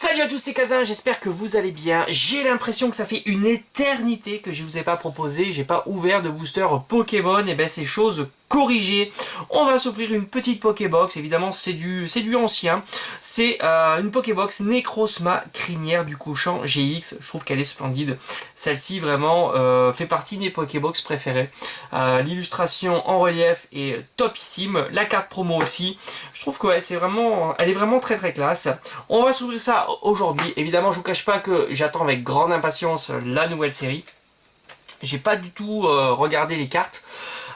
Salut à tous, c'est Kazan, j'espère que vous allez bien. J'ai l'impression que ça fait une éternité que je vous ai pas proposé, j'ai pas ouvert de booster Pokémon, et ben c'est chose corrigée. On va s'offrir une petite Pokébox, évidemment c'est du ancien. C'est une Pokébox Necrozma crinière du couchant GX, je trouve qu'elle est splendide. Celle-ci vraiment fait partie de mes Pokébox préférées. L'illustration en relief est topissime, la carte promo aussi. Je trouve que ouais, elle est vraiment très très classe. On va s'ouvrir ça aujourd'hui. Évidemment, je vous cache pas que j'attends avec grande impatience la nouvelle série. J'ai pas du tout regardé les cartes.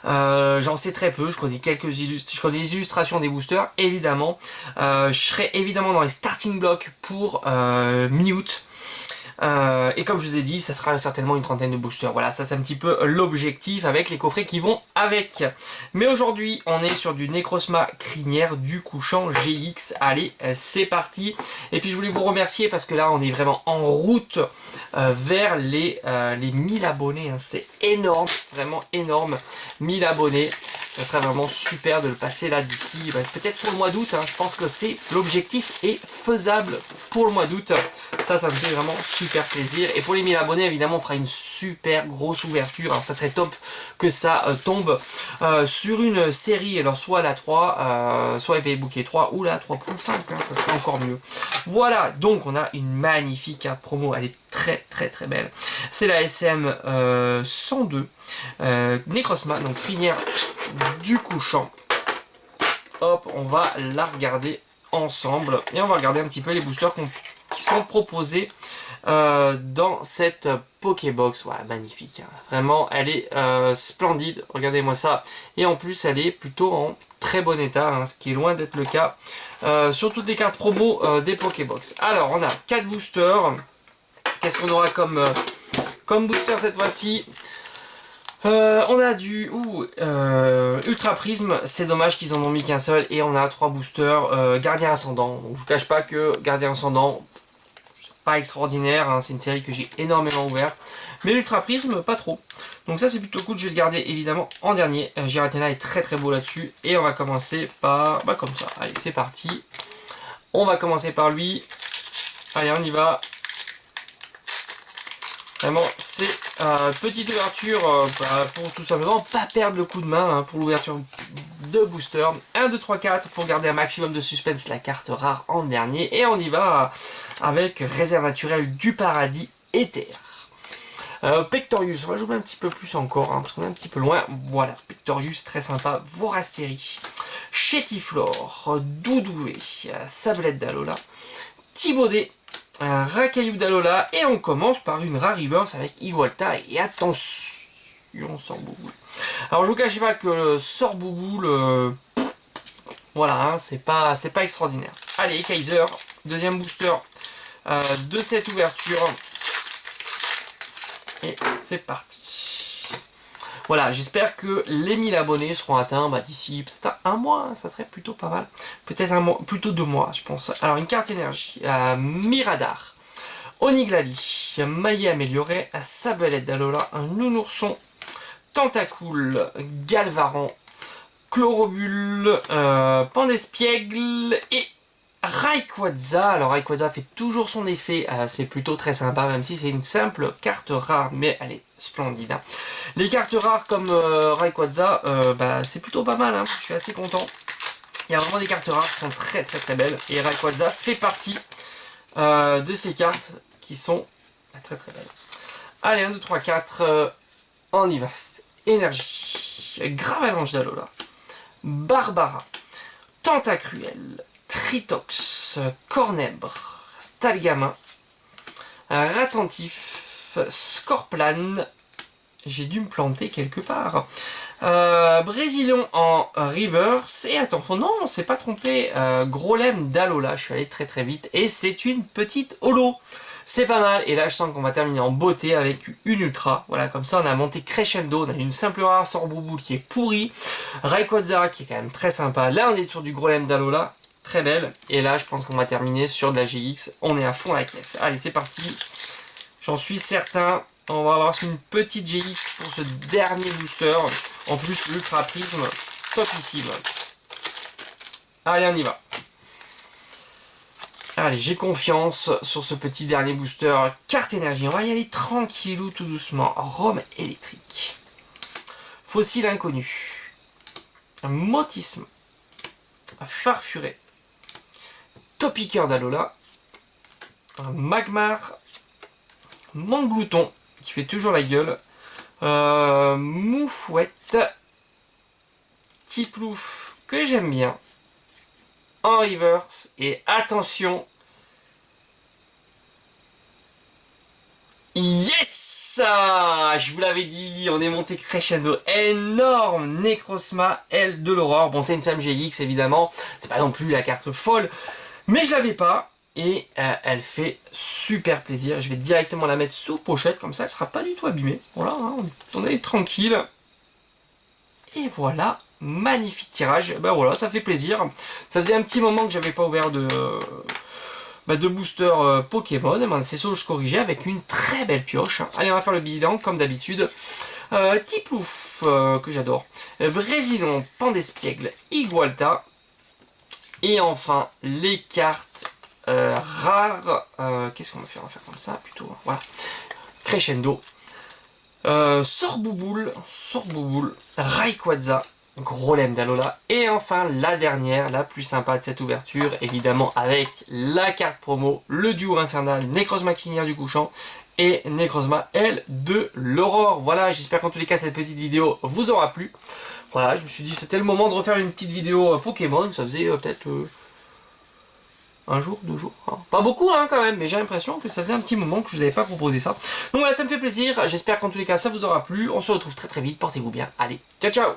J'en sais très peu, je connais les illustrations des boosters, évidemment. Je serai évidemment dans les starting blocks pour mi-août. Et comme je vous ai dit, ça sera certainement une trentaine de boosters. Voilà, ça c'est un petit peu l'objectif avec les coffrets qui vont avec. Mais aujourd'hui, on est sur du Necrozma crinière du couchant GX. Allez, c'est parti. Et puis je voulais vous remercier parce que là, on est vraiment en route vers les 1000 abonnés. Hein. C'est énorme, vraiment énorme. 1000 abonnés. Ça serait vraiment super de le passer là d'ici, peut-être pour le mois d'août. Hein. Je pense que c'est l'objectif est faisable pour le mois d'août. Ça me fait vraiment super plaisir. Et pour les 1000 abonnés, évidemment, on fera une super grosse ouverture. Alors ça serait top que ça tombe sur une série. Alors soit la 3, soit Épée et Bouclier 3 ou la 3.5. Hein, ça serait encore mieux. Voilà, donc on a une magnifique carte promo. Elle est très très très belle. C'est la SM 102 Necrozma, donc crinière du couchant. Hop, on va la regarder ensemble et on va regarder un petit peu les boosters qui sont proposés dans cette Pokébox. Voilà, magnifique. Hein. Vraiment, elle est splendide. Regardez-moi ça. Et en plus, elle est plutôt en très bon état, hein, ce qui est loin d'être le cas sur toutes les cartes promo des Pokébox. Alors, on a 4 boosters. Qu'est-ce qu'on aura comme booster cette fois-ci? On a du Ultra Prisme, c'est dommage qu'ils en ont mis qu'un seul, et on a 3 boosters Gardien Ascendant. Donc je vous cache pas que Gardien Ascendant, c'est pas extraordinaire, hein, c'est une série que j'ai énormément ouvert, mais l'Ultra Prisme, pas trop. Donc ça c'est plutôt cool, je vais le garder évidemment en dernier. Giratina est très très beau là-dessus, et on va commencer par, comme ça, allez c'est parti. On va commencer par lui, allez on y va. Vraiment, c'est petite ouverture pour tout simplement pas perdre le coup de main hein, pour l'ouverture de booster. 1, 2, 3, 4 pour garder un maximum de suspense, la carte rare en dernier. Et on y va avec réserve naturelle du paradis éther. Pectorius, on va jouer un petit peu plus encore hein, parce qu'on est un petit peu loin. Voilà, Pectorius, très sympa. Vorastéry, Chétiflore, Doudoué, Sablette d'Alola, Thibaudet, Racaillou d'Alola, et on commence par une Rare Reverse avec Igualta, et attention, Sorbouboule. Alors je vous cache pas que le Sorbouboule, voilà, hein, c'est pas extraordinaire. Allez, Kaiser, deuxième booster de cette ouverture, et c'est parti. Voilà, j'espère que les 1000 abonnés seront atteints d'ici peut-être un mois, hein, ça serait plutôt pas mal. Peut-être un mois, plutôt 2 mois, je pense. Alors, une carte énergie, Miradar, Oniglali, Maillet amélioré, Sablette d'Alola, un Nounourson, Tentacool, Galvaran, Chlorobule, Pandespiègle et Rayquaza. Alors Rayquaza fait toujours son effet, c'est plutôt très sympa, même si c'est une simple carte rare, mais elle est splendide. Hein. Les cartes rares comme Rayquaza, c'est plutôt pas mal, hein. Je suis assez content. Il y a vraiment des cartes rares qui sont très très très belles, et Rayquaza fait partie de ces cartes qui sont très très belles. Allez, 1, 2, 3, 4, on y va. Énergie, Gravalanche d'Alola, Barbara, Tentacruel, Tritox, Cornèbre, Stalgamin, Ratentif, Scorplan, j'ai dû me planter quelque part, Brésilon en reverse, et attention, non, on s'est pas trompé, Grolem d'Alola, je suis allé très très vite, et c'est une petite holo. C'est pas mal, et là je sens qu'on va terminer en beauté avec une ultra. Voilà, comme ça on a monté crescendo, on a une simple rare Sorbouboule qui est pourrie, Rayquaza qui est quand même très sympa. Là on est sur du Grolem d'Alola, très belle, et là je pense qu'on va terminer sur de la GX. On est à fond la caisse. Allez, c'est parti, j'en suis certain. On va avoir une petite GX pour ce dernier booster. En plus, l'Ultra Prisme, topissime. Allez, on y va. Allez, j'ai confiance sur ce petit dernier booster. Carte énergie, on va y aller tranquillou, tout doucement. Rome électrique. Fossile inconnu. Motisme. Farfuré. Topiqueur d'Alola. Magmar. Manglouton, qui fait toujours la gueule. Moufouette. Tiplouf, que j'aime bien. En reverse, et attention, yes, je vous l'avais dit, on est monté crescendo, énorme Necrozma, L de l'aurore. Bon, c'est une Sam GX évidemment, c'est pas non plus la carte folle, mais je l'avais pas, et elle fait super plaisir. Je vais directement la mettre sous pochette, comme ça elle sera pas du tout abîmée. Voilà, hein, on est tranquille, et voilà. Magnifique tirage, ben voilà, ça fait plaisir. Ça faisait un petit moment que j'avais pas ouvert de booster Pokémon. C'est ça que je corrigeais avec une très belle pioche. Allez, on va faire le bilan comme d'habitude. Tiplouf, que j'adore. Brésilon, Pandespiègle, Igualta. Et enfin, les cartes rares. Qu'est-ce qu'on va faire? On va faire comme ça plutôt. Voilà. Crescendo. Sorbouboule, Rayquaza. Gros lemme d'Alola. Et enfin, la dernière, la plus sympa de cette ouverture, évidemment avec la carte promo, le duo infernal Necrozma Crinière du Couchant et Necrozma L de l'Aurore. Voilà, j'espère qu'en tous les cas, cette petite vidéo vous aura plu. Voilà, je me suis dit c'était le moment de refaire une petite vidéo Pokémon. Ça faisait peut-être un jour, 2 jours. Hein. Pas beaucoup hein, quand même, mais j'ai l'impression que ça faisait un petit moment que je vous avais pas proposé ça. Donc voilà, ça me fait plaisir. J'espère qu'en tous les cas, ça vous aura plu. On se retrouve très très vite. Portez-vous bien. Allez, ciao ciao!